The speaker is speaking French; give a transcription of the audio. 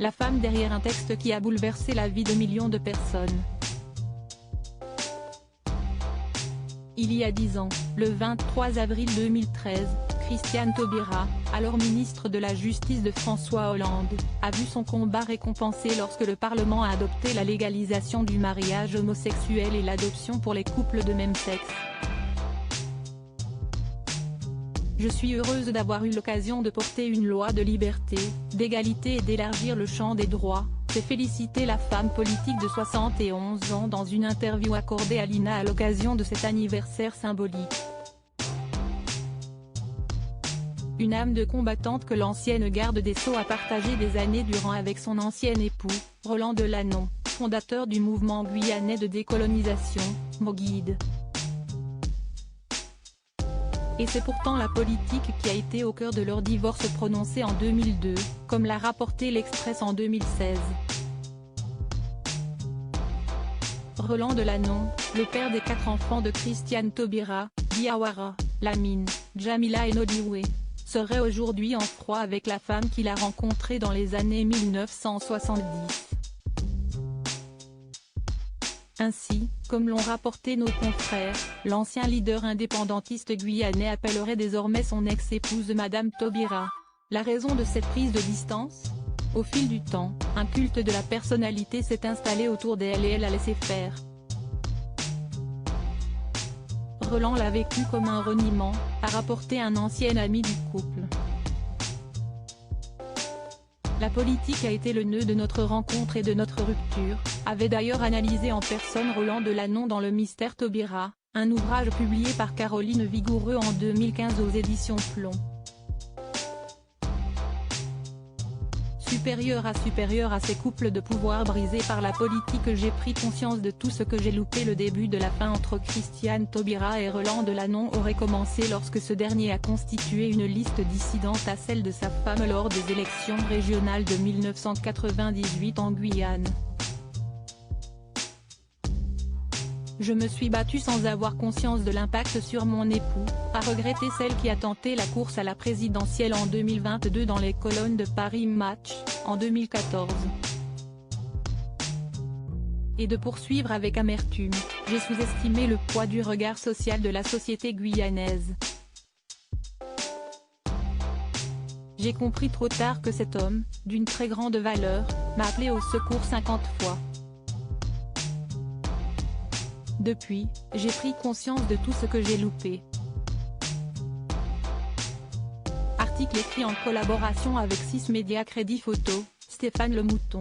la femme derrière un texte qui a bouleversé la vie de millions de personnes. Il y a 10 ans, le 23 avril 2013, Christiane Taubira, alors ministre de la Justice de François Hollande, a vu son combat récompensé lorsque le Parlement a adopté la légalisation du mariage homosexuel et l'adoption pour les couples de même sexe. Je suis heureuse d'avoir eu l'occasion de porter une loi de liberté, d'égalité et d'élargir le champ des droits, s'est félicité la femme politique de 71 ans dans une interview accordée à l'INA à l'occasion de cet anniversaire symbolique. Une âme de combattante que l'ancienne garde des Sceaux a partagé des années durant avec son ancien époux, Roland Delanon, fondateur du mouvement guyanais de décolonisation, Moguide. Et c'est pourtant la politique qui a été au cœur de leur divorce prononcé en 2002, comme l'a rapporté l'Express en 2016. Roland Delanon, le père des 4 enfants de Christiane Taubira, Diawara, Lamine, Jamila et Noliwe, serait aujourd'hui en froid avec la femme qu'il a rencontrée dans les années 1970. Ainsi, comme l'ont rapporté nos confrères, l'ancien leader indépendantiste guyanais appellerait désormais son ex-épouse Madame Taubira. La raison de cette prise de distance ? Au fil du temps, un culte de la personnalité s'est installé autour d'elle et elle a laissé faire. Roland l'a vécu comme un reniement, a rapporté un ancien ami du couple. La politique a été le nœud de notre rencontre et de notre rupture, avait d'ailleurs analysé en personne Roland Delanon dans Le Mystère Taubira, un ouvrage publié par Caroline Vigoureux en 2015 aux éditions Plomb. Supérieur à ces couples de pouvoir brisés par la politique, j'ai pris conscience de tout ce que j'ai loupé. Le début de la fin entre Christiane Taubira et Roland Delanon aurait commencé lorsque ce dernier a constitué une liste dissidente à celle de sa femme lors des élections régionales de 1998 en Guyane. Je me suis battue sans avoir conscience de l'impact sur mon époux, a regretté celle qui a tenté la course à la présidentielle en 2022 dans les colonnes de Paris Match, en 2014. Et de poursuivre avec amertume, j'ai sous-estimé le poids du regard social de la société guyanaise. J'ai compris trop tard que cet homme, d'une très grande valeur, m'a appelé au secours 50 fois. Depuis, j'ai pris conscience de tout ce que j'ai loupé. Article écrit en collaboration avec 6 médias Crédit Photo, Stéphane Le Mouton.